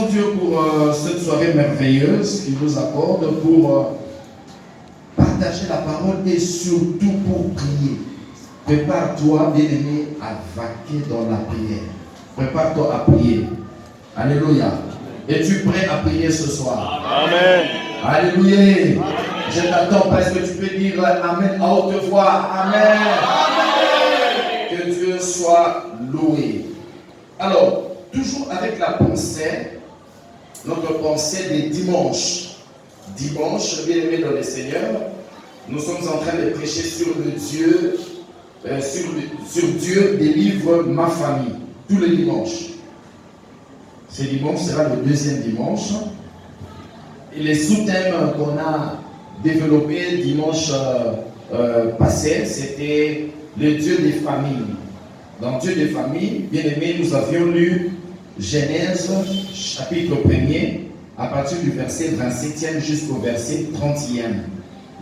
bénissons Dieu pour cette soirée merveilleuse qu'il nous accorde pour partager la parole et surtout pour prier. Prépare-toi, bien-aimé, à vaquer dans la prière. Prépare-toi à prier. Alléluia. Es-tu prêt à prier ce soir? Amen. Alléluia. Amen. Je t'attends parce que tu peux dire Amen à haute voix. Amen. Amen. Que Dieu soit loué. Alors, toujours avec la pensée, notre pensée des dimanches. Dimanche, bien-aimé dans le Seigneur, nous sommes en train de prêcher sur le Dieu, sur Dieu des livres Ma Famille, tous les dimanches. Ce dimanche sera le deuxième dimanche. Et les sous-thèmes qu'on a développés dimanche passé, c'était le Dieu des familles. Dans Dieu des familles, bien aimé, nous avions lu Genèse, chapitre 1er, à partir du verset 27e jusqu'au verset 30e.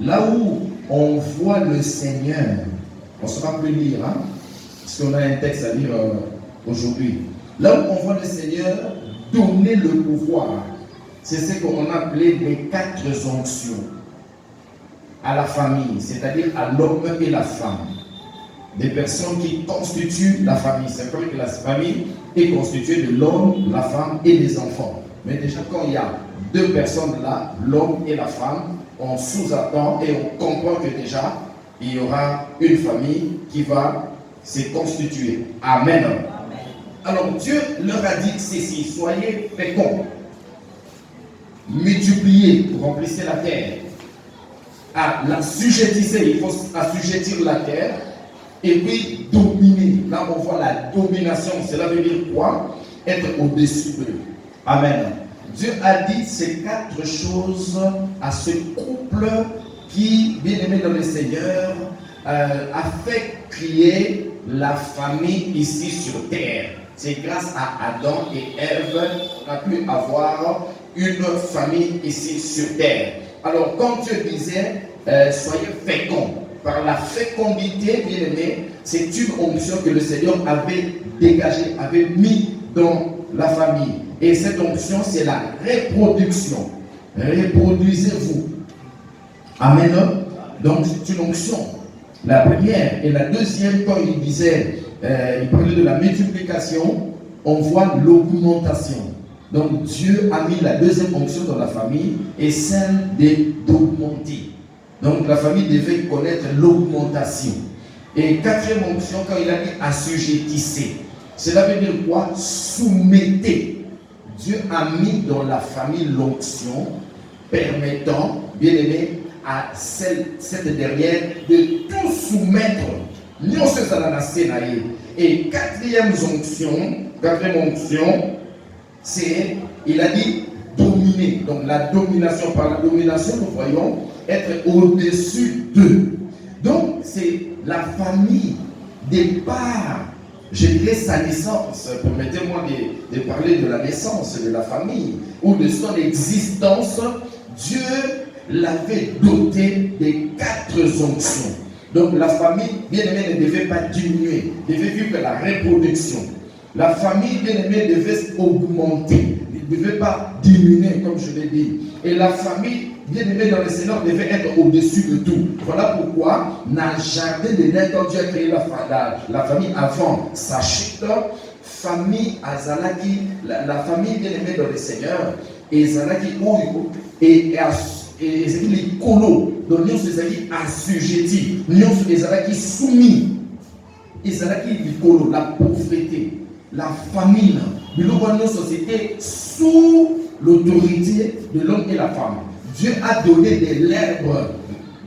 Là où on voit le Seigneur, on ne saura plus lire, hein, parce qu'on a un texte à lire aujourd'hui. Là où on voit le Seigneur donner le pouvoir, c'est ce qu'on a appelé les 4 onctions à la famille, c'est-à-dire à l'homme et la femme. Des personnes qui constituent la famille. C'est vrai que la famille est constituée de l'homme, la femme et les enfants. Mais déjà quand il y a 2 personnes là, l'homme et la femme, on sous-attend et on comprend que déjà il y aura une famille qui va se constituer. Amen. Amen. Alors Dieu leur a dit ceci: soyez féconds, multipliez, remplissez la terre, l'assujettissez, il faut assujettir la terre, et puis dominer. Là on voit la domination. Cela veut dire quoi? Être au-dessus d'eux. Amen. Dieu a dit ces 4 choses à ce couple qui, bien aimé dans le Seigneur, a fait créer la famille ici sur terre. C'est grâce à Adam et Ève qu'on a pu avoir une famille ici sur terre. Alors quand Dieu disait soyez féconds, par la fécondité, bien aimé, c'est une onction que le Seigneur avait dégagée, avait mis dans la famille. Et cette onction, c'est la reproduction. Reproduisez-vous. Amen. Donc c'est une onction. La première et la deuxième, quand il disait, il parlait de la multiplication, on voit l'augmentation. Donc Dieu a mis la deuxième onction dans la famille et celle d'augmenter. Donc la famille devait connaître l'augmentation. Et 4e onction, quand il a dit assujettissez, cela veut dire quoi? Soumettez. Dieu a mis dans la famille l'onction permettant, bien aimé, à cette dernière de tout soumettre. Et 4e onction, c'est, il a dit dominer. Donc la domination, par la domination, nous voyons être au-dessus d'eux. Donc c'est la famille départ. Je dirais sa naissance. Permettez-moi de parler de la naissance de la famille ou de son existence. Dieu l'avait doté des 4 onctions. Donc la famille, bien aimée, ne devait pas diminuer, devait vivre la reproduction. La famille, bien aimée, devait augmenter, ne devait pas diminuer, comme je l'ai dit. Et la famille, bien aimée dans le Seigneur, devait être au-dessus de tout. Voilà pourquoi, dans le jardin d'Éden, quand Dieu a créé la famille avant sa chute, famille Azalaki, la famille bien aimée dans le Seigneur, et Azalaki Oyo, et les colos, donc nous sommes assujettis, nous sommes soumis, les colos, la pauvreté, la famine, nous sommes une société sous l'autorité de l'homme et la femme. Dieu a donné de l'herbe,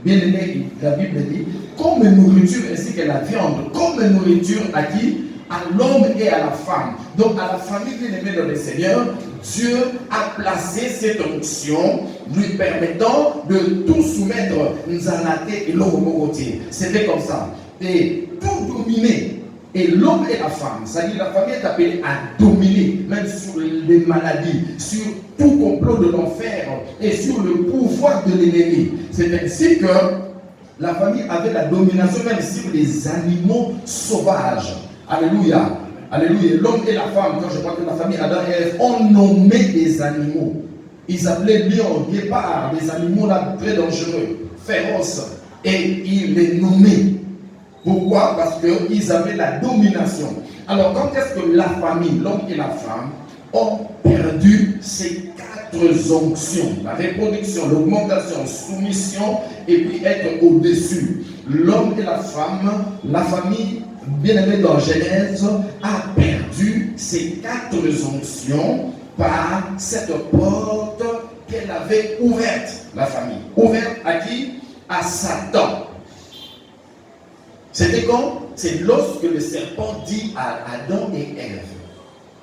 bien aimé, la Bible dit, comme nourriture ainsi que la viande, comme nourriture à qui? À l'homme et à la femme. Donc à la famille bien aimée dans le Seigneur, Dieu a placé cette onction lui permettant de tout soumettre. C'était comme ça. Et tout dominer. Et l'homme et la femme, c'est-à-dire la famille est appelée à dominer, même sur les maladies, sur tout complot de l'enfer et sur le pouvoir de l'ennemi. C'est ainsi que la famille avait la domination même sur les animaux sauvages. Alléluia. Alléluia. L'homme et la femme, quand je parle de la famille Adam et Ève, ont nommé des animaux. Ils appelaient lion, guépard, des animaux là très dangereux, féroces. Et ils les nommaient. Pourquoi? Parce qu'ils avaient la domination. Alors, quand est-ce que la famille, l'homme et la femme, ont perdu ces 4 onctions? La reproduction, l'augmentation, soumission et puis être au-dessus. L'homme et la famille, bien aimée dans Genèse, a perdu ces 4 onctions par cette porte qu'elle avait ouverte, la famille. Ouverte à qui? À Satan. C'était quand? C'est lorsque le serpent dit à Adam et Ève,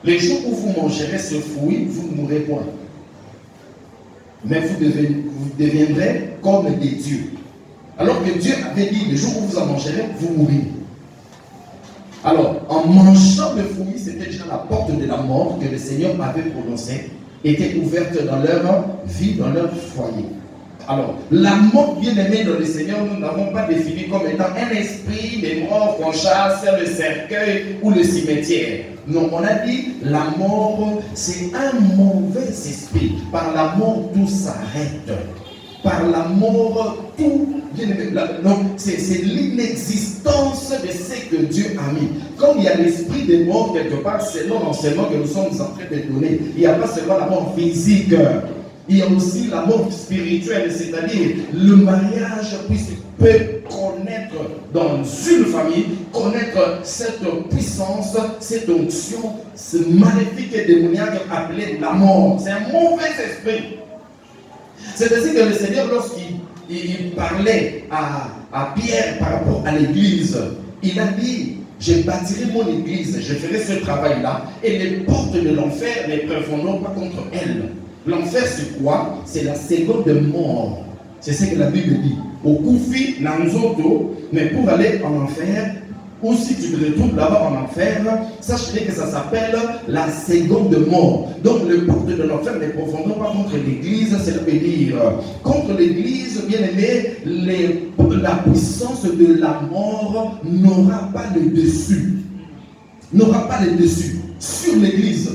les jours où vous mangerez ce fruit, vous ne mourrez point. Mais vous deviendrez comme des dieux. Alors que Dieu avait dit, les jours où vous en mangerez, vous mourrez. Alors, en mangeant le fruit, c'était déjà la porte de la mort que le Seigneur avait prononcée, était ouverte dans leur vie, dans leur foyer. Alors, la mort bien-aimée dans le Seigneur, nous n'avons pas défini comme étant un esprit des morts qu'on chasse, le cercueil ou le cimetière. Non, on a dit la mort, c'est un mauvais esprit. Par la mort, tout s'arrête. Par la mort, tout bien-aimé. Donc, c'est l'inexistence de ce que Dieu a mis. Comme il y a l'esprit des morts quelque part, c'est l'enseignement que nous sommes en train de donner. Il n'y a pas seulement la mort physique. Il y a aussi la mort spirituelle, c'est-à-dire le mariage peut connaître dans une famille, connaître cette puissance, cette onction, ce maléfique et démoniaque appelé la mort. C'est un mauvais esprit. C'est ainsi que le Seigneur, lorsqu'il parlait à Pierre par rapport à l'église, il a dit, je bâtirai mon église, je ferai ce travail-là, et les portes de l'enfer ne prévaudront pas contre elle. L'enfer, c'est quoi? C'est la seconde mort. C'est ce que la Bible dit. Au Koufi, Nanzoto, mais pour aller en enfer, ou si tu te retrouves là-bas en enfer, sache que ça s'appelle la seconde mort. Donc, le porte de l'enfer ne profondons pas contre l'église, c'est le dire. Contre l'église, bien aimé, la puissance de la mort n'aura pas le dessus. N'aura pas le dessus sur l'église.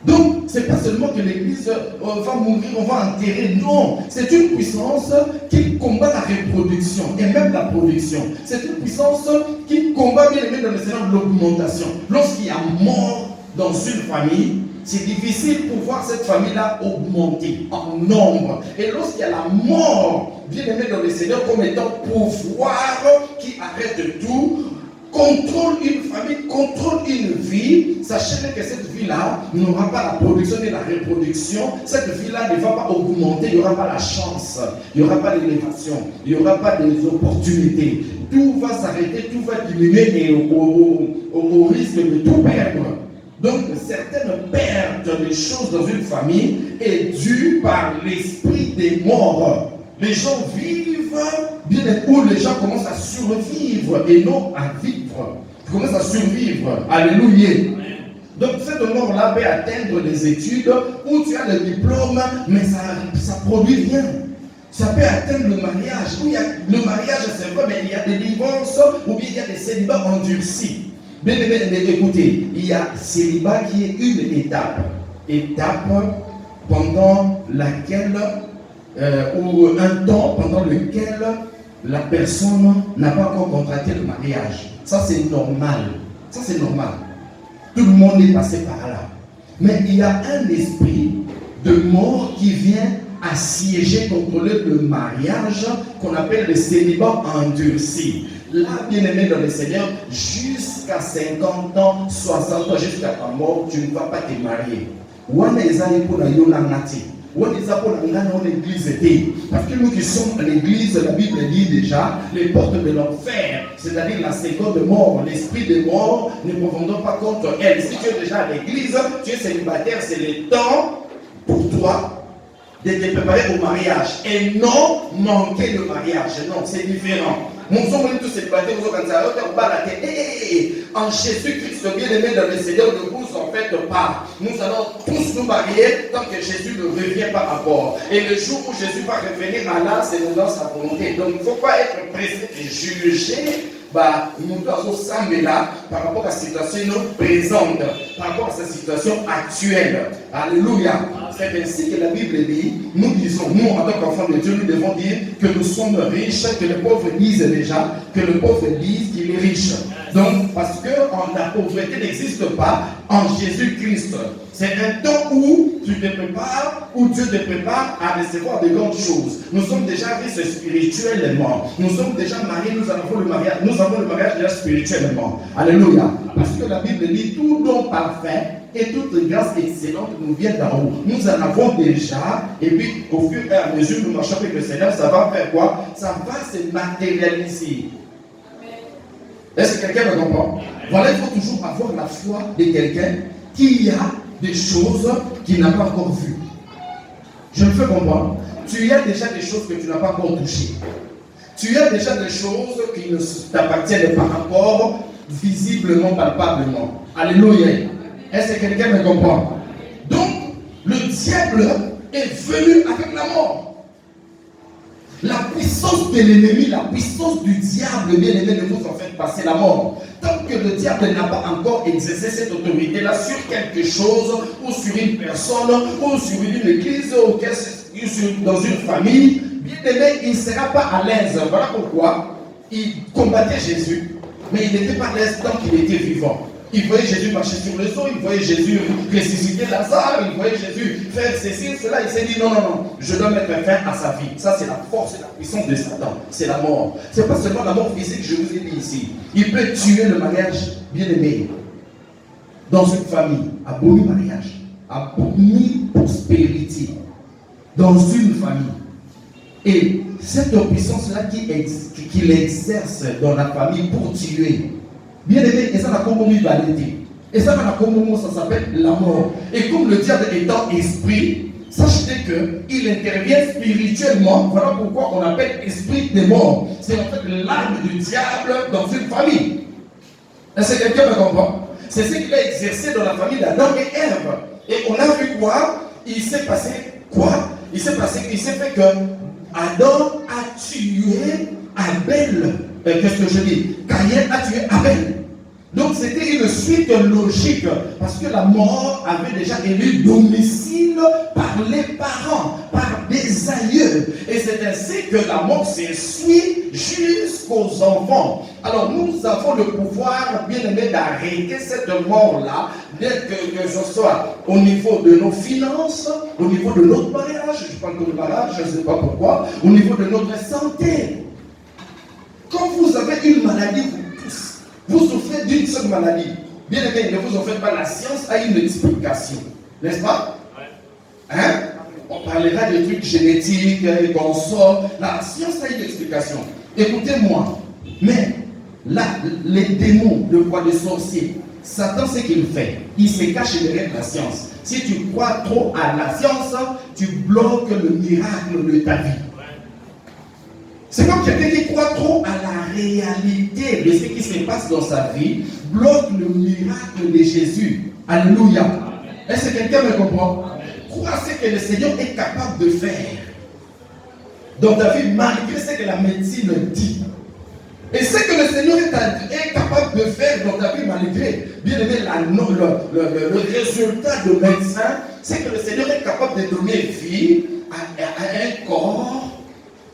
Donc, ce n'est pas seulement que l'église va mourir, on va enterrer. Non, c'est une puissance qui combat la reproduction et même la production. C'est une puissance qui combat bien aimé dans le Seigneur l'augmentation. Lorsqu'il y a mort dans une famille, c'est difficile pour voir cette famille-là augmenter en nombre. Et lorsqu'il y a la mort, bien aimé dans le Seigneur, comme étant pouvoir qui arrête tout, contrôle une famille, contrôle une vie, sachez que cette vie-là n'aura pas la production et la reproduction. Cette vie-là ne va pas augmenter, il n'y aura pas la chance, il n'y aura pas l'élévation, il n'y aura pas des opportunités. Tout va s'arrêter, tout va diminuer et au risque de tout perdre. Donc, certaines pertes des choses dans une famille est due par l'esprit des morts. Les gens vivent bien où les gens commencent à survivre et non à vivre. Ils commencent à survivre. Alléluia. Donc cette mort-là peut atteindre des études où tu as le diplôme, mais ça ne produit rien. Ça peut atteindre le mariage. Où il y a, le mariage, c'est vrai, mais il y a des divorces ou bien il y a des célibats endurcis. Bien, écoutez, il y a célibat qui est une étape. Étape pendant laquelle ou un temps pendant lequel la personne n'a pas encore contracté le mariage. Ça c'est normal. Ça c'est normal. Tout le monde est passé par là. Mais il y a un esprit de mort qui vient assiéger, contrôler le mariage qu'on appelle le célibat endurci. Là, bien aimé dans le Seigneur, jusqu'à 50 ans, 60 ans, jusqu'à ta mort, tu ne vas pas te marier. Parce que nous qui sommes à l'église, la Bible dit déjà, les portes de l'enfer, c'est-à-dire la seconde mort, l'esprit de mort, ne profondons pas contre elle. Si tu es déjà à l'église, tu es célibataire, c'est le temps pour toi de te préparer au mariage et non manquer le mariage. Non, c'est différent. Nous sommes tous célibataires, nous en Jésus-Christ, bien-aimé dans le Seigneur, ne vous en faites pas. Nous allons tous nous marier tant que Jésus ne revient pas à bord. Et le jour où Jésus va revenir à là, c'est dans sa volonté. Donc il ne faut pas être pressé de juger nous sommes là par rapport à la situation présente, par rapport à sa situation actuelle. Alléluia. C'est ainsi que la Bible dit, nous disons, nous en tant qu'enfants de Dieu, nous devons dire que nous sommes riches, que le pauvre dise déjà, que le pauvre dise qu'il est riche. Donc, parce que la pauvreté n'existe pas en Jésus-Christ. C'est un temps où tu te prépares, où Dieu te prépare à recevoir de grandes choses. Nous sommes déjà riches spirituellement. Nous sommes déjà mariés, nous avons le mariage déjà spirituellement. Alléluia. Parce que la Bible dit, tout don parfait et toute grâce excellente nous vient d'en haut. Nous en avons déjà, et puis au fur et à mesure nous marchons avec le Seigneur, ça va faire quoi? Ça va se matérialiser. Est-ce que quelqu'un me comprend? Voilà, il faut toujours avoir la foi de quelqu'un qui a des choses qu'il n'a pas encore vues. Je me fais comprendre. Tu as déjà des choses que tu n'as pas encore touchées. Tu as déjà des choses qui ne t'appartiennent pas encore visiblement, palpablement. Alléluia. Est-ce que quelqu'un me comprend? Donc, le diable est venu avec la mort. La puissance de l'ennemi, la puissance du diable, bien aimé, ne vous en fait passer la mort. Tant que le diable n'a pas encore exercé cette autorité-là sur quelque chose, ou sur une personne, ou sur une église, ou dans une famille, bien aimé, il ne sera pas à l'aise. Voilà pourquoi il combattait Jésus, mais il n'était pas à l'aise tant qu'il était vivant. Il voyait Jésus marcher sur les eaux, il voyait Jésus ressusciter Lazare, il voyait Jésus faire ceci, cela. Il s'est dit non, je dois mettre fin à sa vie. Ça, c'est la force et la puissance de Satan. C'est la mort. Ce n'est pas seulement la mort physique, je vous ai dit ici. Il peut tuer le mariage bien aimé dans une famille, à bon mariage, à bonne prospérité, dans une famille. Et cette puissance-là qu'il exerce dans la famille pour tuer, bien aimé, et ça n'a comme validité. Et ça n'a comme ça s'appelle la mort. Et comme le diable étant esprit, sachez qu'il intervient spirituellement. Voilà pourquoi on appelle esprit des morts. C'est en fait l'arme du diable dans une famille. Est-ce que quelqu'un me comprend? C'est ce qu'il a exercé dans la famille d'Adam et Ève. Et on a vu quoi? Il s'est passé quoi? Il s'est fait que Adam a tué Abel. Qu'est-ce que je dis? Caïn a tué Abel. Donc c'était une suite logique, parce que la mort avait déjà élu domicile par les parents, par des aïeux. Et c'est ainsi que la mort s'essuie jusqu'aux enfants. Alors nous avons le pouvoir, bien aimé, d'arrêter cette mort-là, dès que ce soit au niveau de nos finances, au niveau de notre mariage, je parle de mariage, je ne sais pas pourquoi, au niveau de notre santé. Quand vous avez une maladie, vous souffrez d'une seule maladie. Bien aimé, ne vous en faites pas, la science a une explication. N'est-ce pas? Hein? On parlera de trucs génétiques et qu'on sort. La science a une explication. Écoutez-moi. Mais là, les démons, le roi des sorciers, Satan, ce qu'il fait, il se cache derrière la science. Si tu crois trop à la science, tu bloques le miracle de ta vie. C'est comme quelqu'un qui croit trop à la réalité de ce qui se passe dans sa vie, bloque le miracle de Jésus. Alléluia. Est-ce que quelqu'un me comprend? Crois ce que le Seigneur est capable de faire dans ta vie, malgré ce que la médecine dit. Et ce que le Seigneur est capable de faire dans ta vie, malgré, bien aimé, le résultat de médecin, c'est que le Seigneur est capable de donner vie à un corps,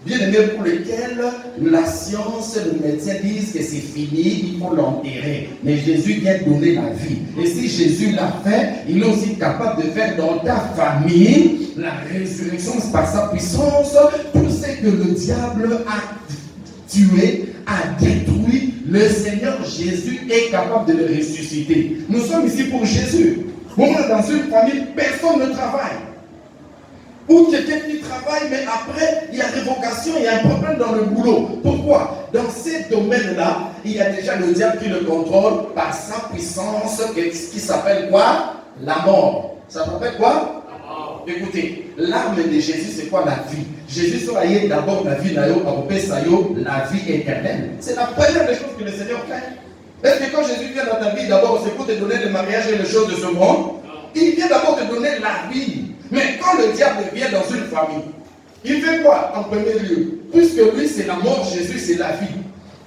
bien aimé, pour lequel la science et le médecin disent que c'est fini, il faut l'enterrer. Mais Jésus vient donner la vie. Et si Jésus l'a fait, il est aussi capable de faire dans ta famille la résurrection par sa puissance. Tout ce que le diable a tué, a détruit, le Seigneur Jésus est capable de le ressusciter. Nous sommes ici pour Jésus. Bon, dans une famille, personne ne travaille. Ou quelqu'un qui travaille, mais après, il y a révocation, il y a un problème dans le boulot. Pourquoi? Dans ces domaines-là, il y a déjà le diable qui le contrôle par sa puissance, qui s'appelle quoi? La mort. Ça s'appelle quoi? La mort. Écoutez, l'arme de Jésus, c'est quoi? La vie. Jésus sera d'abord la vie, la vie éternelle. C'est la première des choses que le Seigneur fait. Est-ce que quand Jésus vient dans ta vie, d'abord, c'est pour te donner le mariage et les choses de ce monde? Il vient d'abord te donner la vie. Mais quand le diable vient dans une famille, il fait quoi en premier lieu? Puisque lui c'est la mort, Jésus c'est la vie.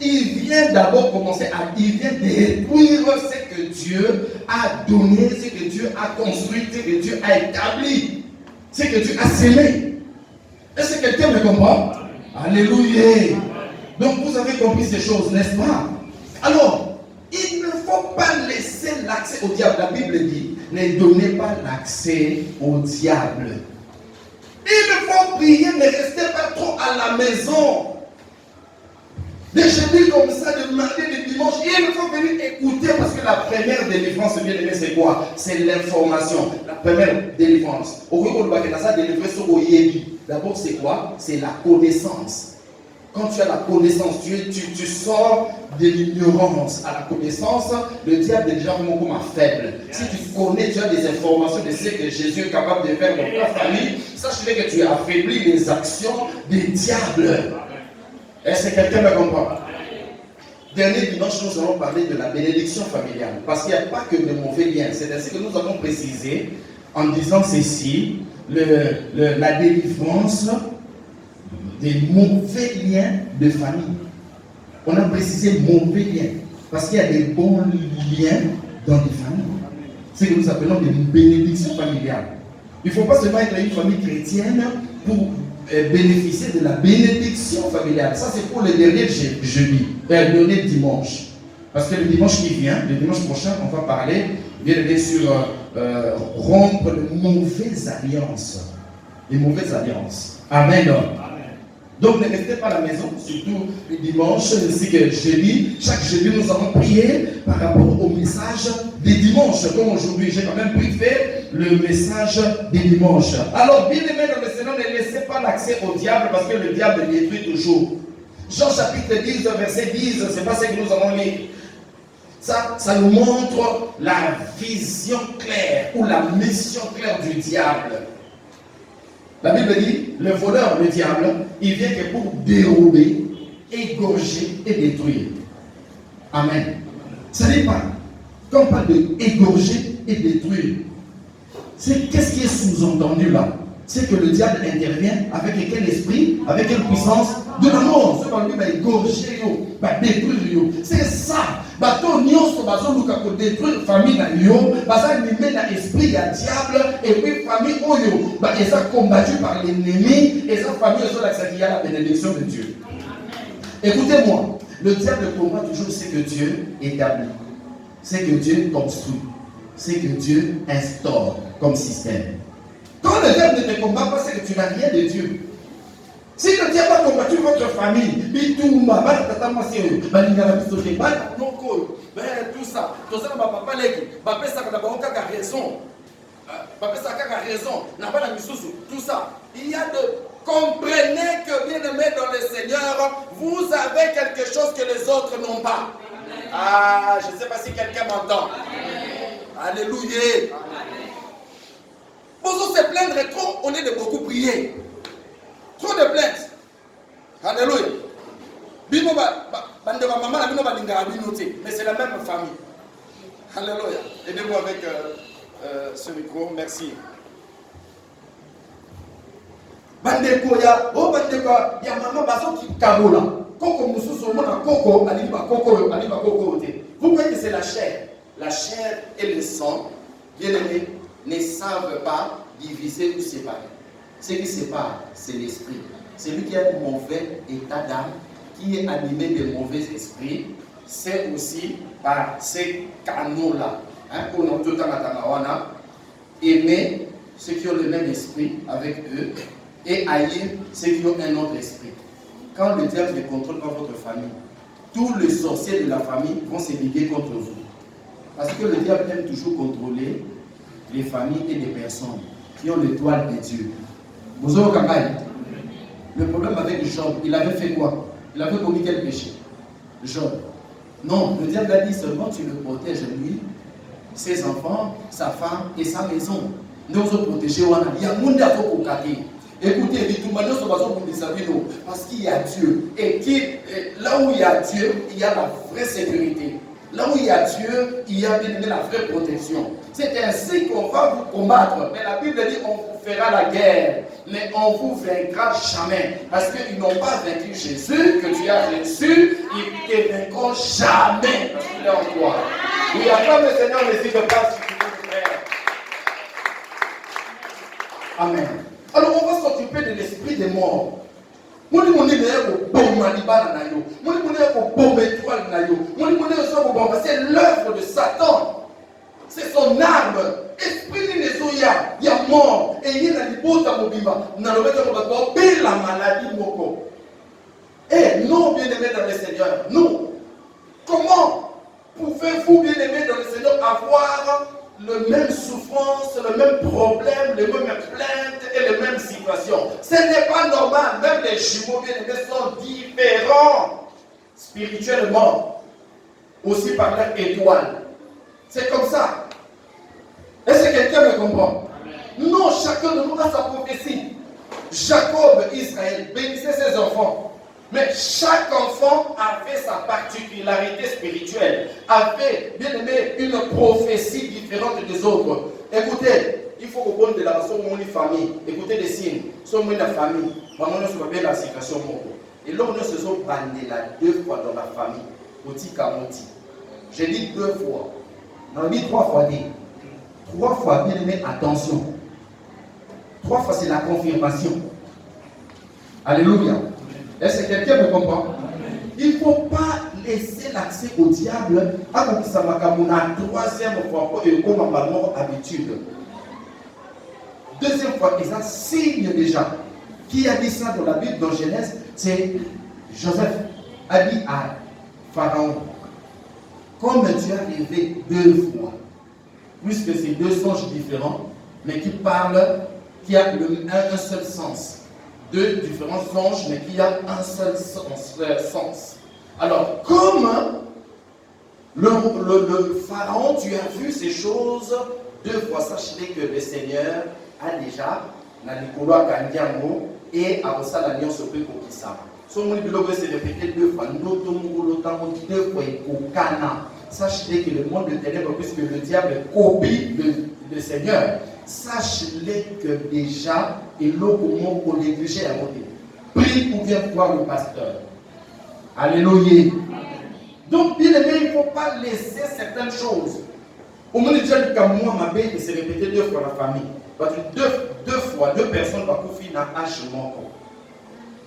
il vient d'abord commencer à... Il vient détruire ce que Dieu a donné, ce que Dieu a construit, ce que Dieu a établi, ce que Dieu a semé. Est-ce que quelqu'un me comprend? Alléluia. Donc vous avez compris ces choses, n'est-ce pas? Alors, il ne faut pas laisser l'accès au diable. La Bible dit, ne donnez pas l'accès au diable. Il faut prier, ne restez pas trop à la maison. Des jeudis comme ça, de mardi, de dimanche, il faut venir écouter parce que la première délivrance, bien aimé, c'est quoi? C'est l'information. La première délivrance. D'abord, c'est quoi? C'est la connaissance. Quand tu as la connaissance, tu sors de l'ignorance à la connaissance, le diable est déjà vraiment comme faible. Si tu connais, tu as des informations de ce que Jésus est capable de faire dans ta famille, sache que tu affaiblis les actions des diables. Est-ce que quelqu'un me comprend? Dernier dimanche, nous allons parler de la bénédiction familiale. Parce qu'il n'y a pas que de mauvais liens. C'est ainsi que nous avons précisé en disant ceci, la délivrance des mauvais liens de famille. On a précisé mauvais liens. Parce qu'il y a des bons liens dans les familles. C'est ce que nous appelons des bénédictions familiales. Il ne faut pas seulement être une famille chrétienne pour bénéficier de la bénédiction familiale. Ça, c'est pour le dernier jeudi, le dernier dimanche. Parce que le dimanche qui vient, le dimanche prochain, on va parler, bien sur rompre les mauvaises alliances. Les mauvaises alliances. Amen. Donc ne restez pas à la maison, surtout le dimanche, ainsi que jeudi. Chaque jeudi, nous allons prier par rapport au message des dimanches. Comme aujourd'hui, j'ai quand même préféré le message des dimanches. Alors, bien aimés dans le Seigneur, ne laissez pas l'accès au diable parce que le diable détruit toujours. Jean chapitre 10, verset 10, c'est pas ce que nous allons lire. Ça nous montre la vision claire ou la mission claire du diable. La Bible dit, le voleur, le diable, il vient que pour dérober, égorger et détruire. Amen. Ce n'est pas, quand on parle de égorger et détruire, c'est qu'est-ce qui est sous-entendu là? C'est que le diable intervient avec quel esprit, avec quelle puissance? De la mort. C'est qu'on dit, égorger, détruire. C'est ça. Bato nyonso bazoluka ko détruire famille na yo, baza limé na esprit ya diable et puis famille oyo ba eza combattu par l'ennemi et sa famille sur la la bénédiction de Dieu. Écoutez-moi, le diable combat toujours ce que Dieu établit, ce que Dieu construit, ce que Dieu instaure comme système. Quand le diable ne te combat pas, c'est que tu n'as rien de Dieu. Si le diable a combattu votre famille, tout ça, tout ça, papa raison, tout ça. Il y a de comprenez que bien aimé dans le Seigneur, vous avez quelque chose que les autres n'ont pas. Ah, je ne sais pas si quelqu'un m'entend. Alléluia. Pour se plaindre trop, on est de beaucoup prier. Trop de plaintes. Alléluia. Mais c'est la même famille. Alléluia. Aidez-moi avec ce micro. Merci. Bandeko ya maman baso ki kabola. Koko mususu mona koko aliba koko. Vous voyez que c'est la chair. La chair et le sang, bien aimés, ne savent pas diviser ou séparer. Ce qui sépare, c'est l'esprit. Celui qui a un mauvais état d'âme, qui est animé de mauvais esprits, c'est aussi par ces canaux-là. Qu'on a tout le temps à aimer ceux qui ont le même esprit avec eux et haïr ceux qui ont un autre esprit. Quand le diable ne contrôle pas votre famille, tous les sorciers de la famille vont se liguer contre vous. Parce que le diable aime toujours contrôler les familles et les personnes qui ont l'étoile de Dieu. Vous avez le problème avec Job, il avait fait quoi? Il avait commis quel péché? Job. Non, le diable a dit seulement tu le protèges lui, ses enfants, sa femme et sa maison. Nous allons protéger Wana. Il y a un monde à côté. Écoutez, parce qu'il y a Dieu. Et là où il y a Dieu, il y a la vraie sécurité. Là où il y a Dieu, il y a bien la vraie protection. C'est ainsi qu'on va vous combattre. Mais la Bible dit on fera la guerre, mais on vous vaincra jamais. Parce qu'ils n'ont pas vaincu Jésus, que tu as reçu, ils ne te vaincront jamais, parce qu'il est en toi. Oui, acclame le Seigneur, n'hésite pas si tu veux faire. Amen. Alors on va s'occuper de l'esprit des morts. C'est l'œuvre de Satan. C'est son arme. Esprit il y a mort. Et il y a la maladie moko. Eh non, bien-aimés dans le Seigneur. Nous, comment pouvez-vous, bien-aimés dans le Seigneur, avoir le même souffrance, le même problème, les mêmes plaintes et les mêmes situations? Ce n'est pas normal. Même les jumeaux bien-aimés sont différents spirituellement, aussi par leur étoile. C'est comme ça. Est-ce que quelqu'un me comprend? Non, chacun de nous a sa prophétie. Jacob, Israël, bénissait ses enfants. Mais chaque enfant avait sa particularité spirituelle, avait, bien aimé, une prophétie différente des autres. Écoutez, il faut comprendre de la façon dont on est famille. Écoutez les signes. Sommes la famille. Maman nous se la situation. Et là, nous se sommes bandés là 2 fois dans la famille. Oti Kamoti. J'ai dit 2 fois. On a dit 3 fois. 3 fois, bien aimé, attention. 3 fois, c'est la confirmation. Alléluia. Est-ce que quelqu'un me comprend? Il ne faut pas laisser l'accès au diable à la 3e fois et comme en habitude. 2e fois, et ça signe déjà. Qui a dit ça dans la Bible, dans Genèse? C'est Joseph a dit à Pharaon, comme tu as rêvé 2 fois, puisque c'est 2 songes différents, mais qui parlent, qui a un seul sens. 2 différents songes, mais qui a un seul sens. Alors, comme le Pharaon, tu as vu ces choses 2 fois, sachez que le Seigneur a déjà, na Nicolo à Kandiamo et à Osa l'Alliance au Péco-Kissa. Son monde de s'est répété 2 fois, 2 fois au Cana. Sachez que le monde de ténèbres, puisque le diable copie le Seigneur, sachez que déjà, et l'eau comment on néglige à côté. Prie ou viens voir le pasteur. Alléluia. Donc, bien aimé, il ne faut pas laisser certaines choses. Au moins, déjà, le cas, moi, ma bête, s'est répété 2 fois la famille. Parce que 2 fois, 2 personnes vont couper dans H manquant.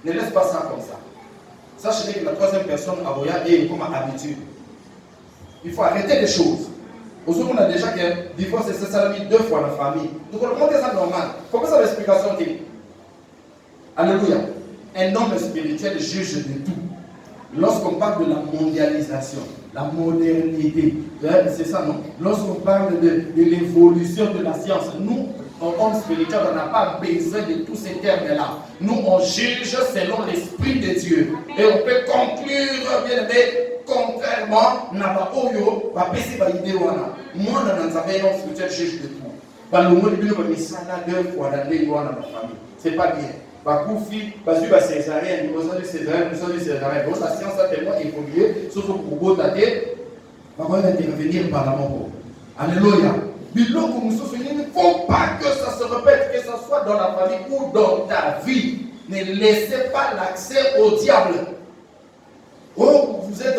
Ne laisse pas ça comme ça. Sachez que la 3e personne a regardé comme habitude. Il faut arrêter les choses. Aujourd'hui, on a déjà que divorce et c'est ça 2 fois la famille. Donc, on remonte ça normal. Pourquoi ça l'explication dit? Alléluia. Un homme spirituel juge de tout. Lorsqu'on parle de la mondialisation, la modernité, c'est ça, non? Lorsqu'on parle de l'évolution de la science, nous, en homme spirituel, on n'a pas besoin de tous ces termes-là. Nous, on juge selon l'Esprit de Dieu. Et on peut conclure, bien aimé, contrairement, n'a pas oyo, pas baisser par l'idée ou non. Moi, dans un homme spirituel, juge de tout. Par le monde, il y a 2 fois dans les lois dans ma famille. C'est pas bien. Bakoufi, parce que césarien, nous sommes des césariens, nous sommes des césariens. Donc la science a tellement évolué, sauf pour vous dater, on va intervenir par la mort. Alléluia. Mais là, comme nous sommes finis, il ne faut pas que ça se répète, que ce soit dans la famille ou dans ta vie. Ne laissez pas l'accès au diable. Oh, vous êtes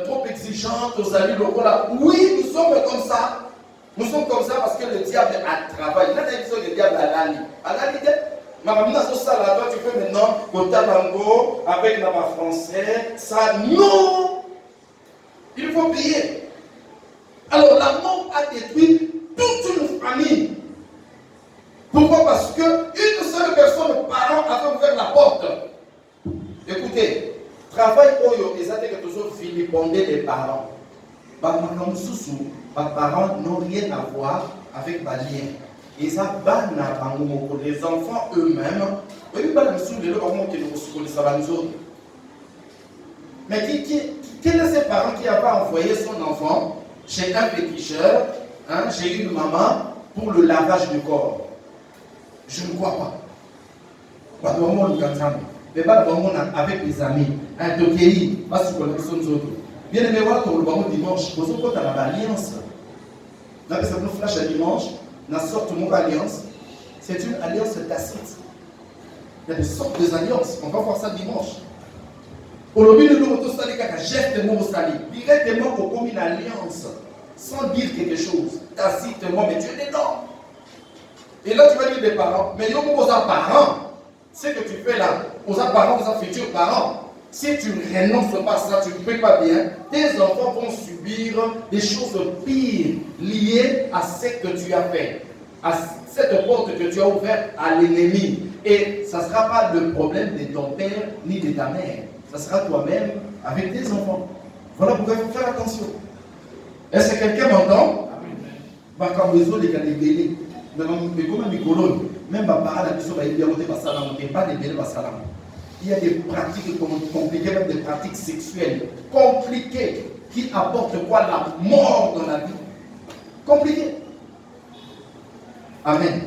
trop exigeante aux amis locaux là. Oui, nous sommes comme ça. Nous sommes comme ça parce que le diable a travaillé. Là, il y a le diable à l'année. À l'année, toi, tu fais maintenant Kotabango avec la français. Ça, non! Il faut payer. Alors, la mort a détruit toute une famille. Pourquoi? Parce qu'une seule personne, parent, avait ouvert la porte. Écoutez, travail oyo, ils avaient toujours vilipendé les parents. Les parents n'ont rien à voir avec ma lien. Et ça, les enfants eux-mêmes, mais quel est ce parent qui n'a pas envoyé son enfant chez un féticheur, chez une maman, pour le lavage du corps? Je ne crois pas. Mais pas avec des amis, un tokéi, pas sur les autres. Bien aimé, on le dimanche, vous avez l'alliance. Là, ça nous flash à dimanche. Dans sorte de alliance, c'est une alliance tacite. Il y a des sortes d'alliances. On va voir ça dimanche. Directement, comme une alliance, sans dire quelque chose, tacitement, mais tu es dedans. Et là, tu vas dire des parents, mais nous, aux parents, ce que tu fais là, aux parents, aux futurs parents, si tu ne renonces pas à ça, tu ne fais pas bien, tes enfants vont subir des choses pires liées à ce que tu as fait, à cette porte que tu as ouverte à l'ennemi. Et ça ne sera pas le problème de ton père ni de ta mère. Ça sera toi-même avec tes enfants. Voilà pourquoi il faut faire attention. Est-ce que quelqu'un m'entend? Mais comment même pas il y a des pratiques compliquées, même des pratiques sexuelles compliquées qui apportent quoi? La mort dans la vie. Compliqué. Amen.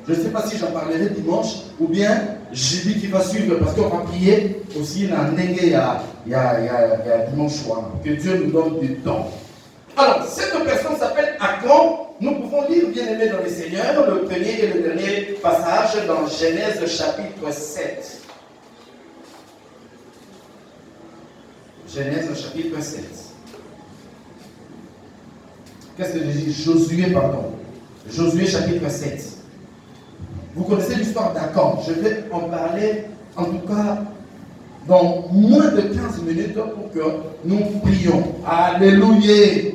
Je ne sais pas si j'en parlerai dimanche ou bien jeudi qui va suivre parce qu'on va prier aussi dans il y a dimanche soir. Que Dieu nous donne du temps. Alors, cette personne s'appelle Achan. Nous pouvons lire, bien aimé dans le Seigneur, le premier et le dernier passage dans Genèse chapitre 7. Genèse chapitre 7. Qu'est-ce que je dis? Josué, pardon. Josué chapitre 7. Vous connaissez l'histoire d'Achan. Je vais en parler, en tout cas, dans moins de 15 minutes pour que nous prions. Alléluia.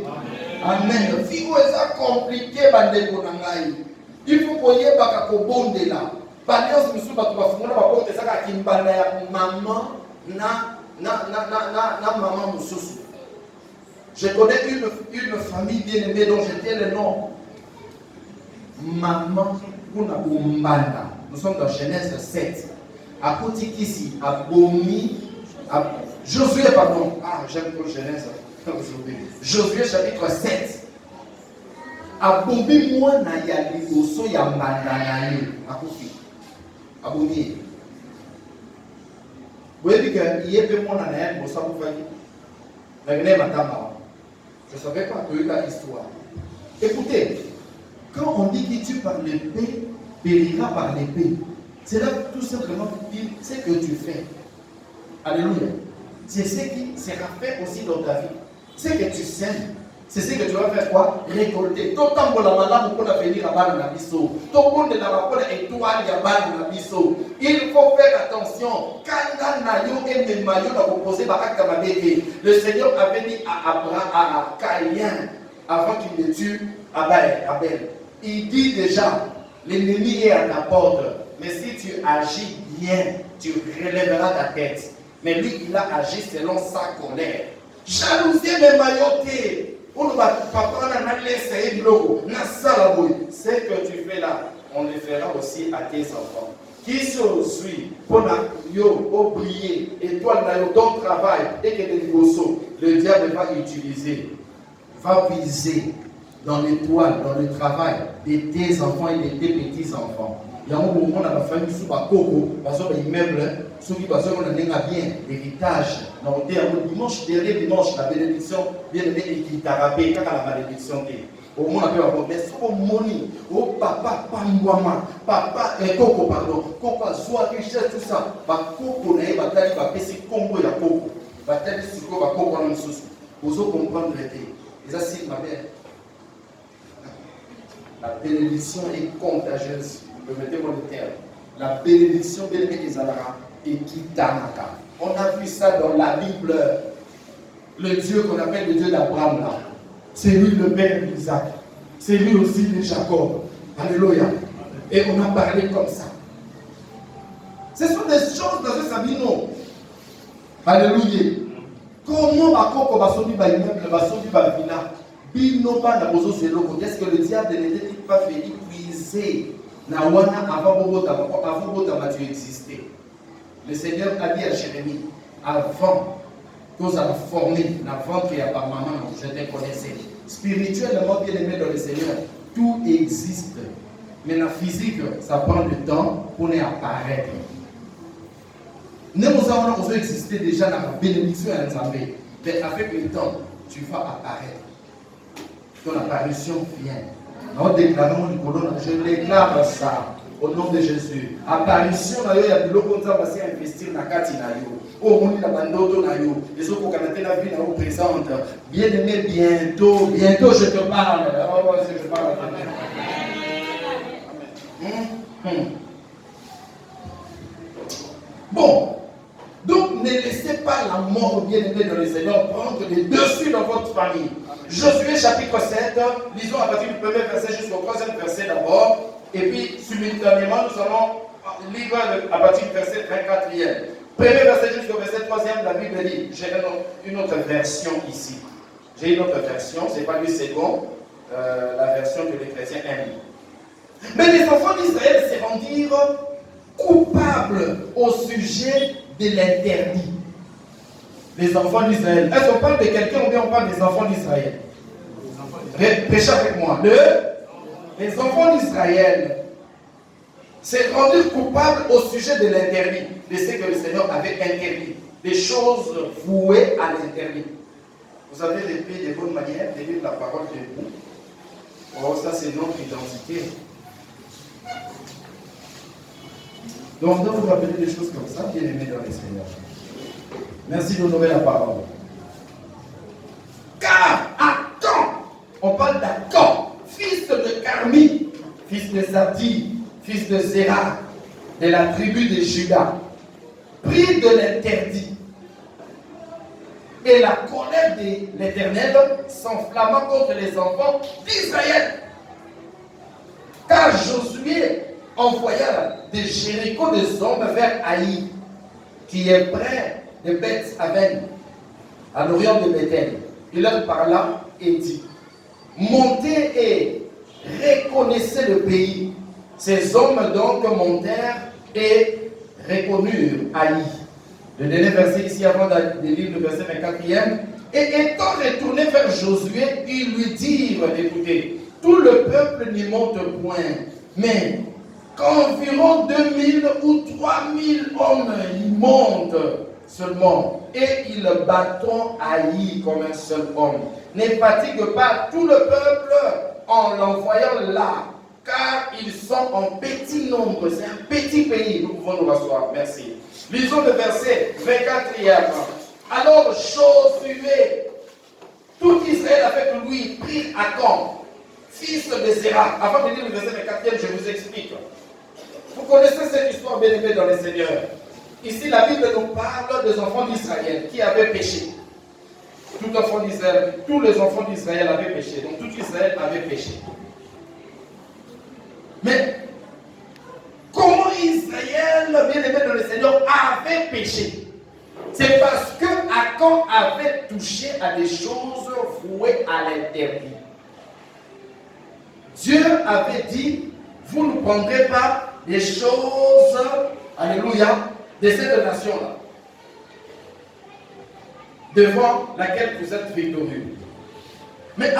Amen. Si vous êtes compliqué, il faut qu'on y ait un bon de là. Je connais une famille bien aimée dont je tiens le nom. Maman Kunabumbanda. Nous sommes dans Genèse 7. À Kotikisi, à Bomi, à Josué, pardon. Ah, j'aime trop Genèse. Josué chapitre 7. À Bomi, moi, na ya liboso ya mandanaye. À Kofi. À Bomi. Vous voyez que il y a peu moins dans la liboso pour faire. Je ne savais pas que la histoire. Écoutez, quand on dit que tu par l'épée, périra par l'épée, c'est là tout simplement pour dire ce que tu fais. Alléluia. C'est ce qui sera fait aussi dans ta vie. Ce que tu sèmes, c'est ce que tu vas faire quoi? Récolter. D'autant que la malade pour venir à Bana Nabiso. Tout le monde est là pour étoile à Bana Nabiso. Il faut faire attention. Quand le Seigneur avait dit à Abraham, à Caïn, avant qu'il ne tue Abel. Il dit déjà, l'ennemi est à ta porte. Mais si tu agis bien, tu relèveras ta tête. Mais lui, il a agi selon sa colère. Jalousie de mailloté. Ce que tu fais là, on le fera aussi à tes enfants. Qui se suit pour oublier étoile dans ton travail et que le diable va utiliser, va viser dans l'étoile, dans le travail de tes enfants et de tes petits-enfants. Il y a un moment dans la famille sous la coco, parce que l'immeuble, ceux qui passent on a bien l'héritage. Dimanche, dernier dimanche, la bénédiction vient de qui t'a rappelé quand la malédiction est. Au moins, on a mais c'est comme moni, oh papa, pangwama, papa, coco, pardon, coco, soit richesse, tout ça. Coco, n'a pas tali, va passer Congo et la coco. Va tali, c'est quoi, va coco, on a une sauce. Vous allez comprendre l'été. Et ça, c'est ma mère. La bénédiction est contagieuse. Permettez-moi le terme. La bénédiction de l'Ézara est Kitanaka. On a vu ça dans la Bible. Le Dieu qu'on appelle le Dieu d'Abraham là. C'est lui le père d'Isaac. C'est lui aussi de Jacob. Alléluia. Et on a parlé comme ça. Ce sont des choses dans ce sabino. Alléluia. Comment Bakoko va sauver l'immeuble, va sauver la villa? Est-ce que le diable n'était pas fait épuiser avant que tu existais? Le Seigneur a dit à Jérémie, avant que vous allez former, avant qu'il y ait pas maman, je te connaissais. Spirituellement, bien aimé dans le Seigneur, tout existe. Mais la physique, ça prend du temps pour apparaître. Nous avons existé déjà dans la bénédiction à l'Assemblée. Mais avec le temps, tu vas apparaître. Ton apparition vient. Nous déclarons du colonne, je déclare ça. Au nom de Jésus. Apparition, il y a de l'eau qu'on va investir dans la carte. Au monde, il y a bandoto na yo. Les autres, quand la vie nous présente. Bien aimé, bientôt je te parle. Oh, je te parle. Bon, donc ne laissez pas la mort, bien aimé dans le Seigneur, prendre les dessus dans votre famille. Josué chapitre 7, lisons à partir du premier verset jusqu'au troisième verset d'abord, et puis simultanément nous allons lire à partir du verset 24e. Premier verset jusqu'au verset 3e, la Bible dit, j'ai une autre version ici. J'ai une autre version, ce n'est pas le second, la version que les chrétiens aiment. Mais les enfants d'Israël se rendirent coupables au sujet de l'interdit. Les enfants d'Israël. Est-ce qu'on parle de quelqu'un ou bien on parle des enfants d'Israël? Prêchez avec moi. Les enfants d'Israël se rendirent coupables au sujet de l'interdit, de ce que le Seigneur avait interdit, des choses vouées à l'interdit. Vous avez depuis de bonnes manières de lire la parole de Dieu. Oh, ça c'est notre identité. Donc, on doit vous rappeler des choses comme ça, bien aimés dans le Seigneur. Merci d'honorer la parole. Car Achan, on parle d'Achan, fils de Carmi, fils de Zabdi, fils de Zéra, de la tribu de Juda, pris de l'interdit. Et la colère de l'Éternel s'enflamma contre les enfants d'Israël. Car Josué envoya de Jéricho des hommes vers Haï, qui est près de Beth-Aven, à l'orient de Bethel. Il leur parla et dit, montez et reconnaissez le pays. Ces hommes donc montèrent et reconnurent Haï. Le dernier verset ici avant de lire le verset 24e. Et étant retournés vers Josué, ils lui dirent, écoutez, tout le peuple n'y monte point, mais qu'environ 2000 ou 3000 hommes y montent seulement, et ils battront Haï comme un seul homme. Ne fatigue pas tout le peuple en l'envoyant là, car ils sont en petit nombre, c'est un petit pays, nous pouvons nous rasseoir, merci. Lisons le verset 24e. Alors Josué, tout Israël avec lui, prit Achan, fils de Zéra. Avant de lire le verset 24e, je vous explique. Vous connaissez cette histoire bien aimée dans le Seigneur. Ici, la Bible nous parle des enfants d'Israël qui avaient péché. Tous les enfants d'Israël avaient péché. Donc tout Israël avait péché. Mais comment Israël, bien aimé dans le Seigneur, avait péché? C'est parce que Achan avait touché à des choses vouées à l'interdit. Dieu avait dit, vous ne prendrez pas des choses, alléluia, de cette nation-là, devant laquelle vous êtes victorieux. Mais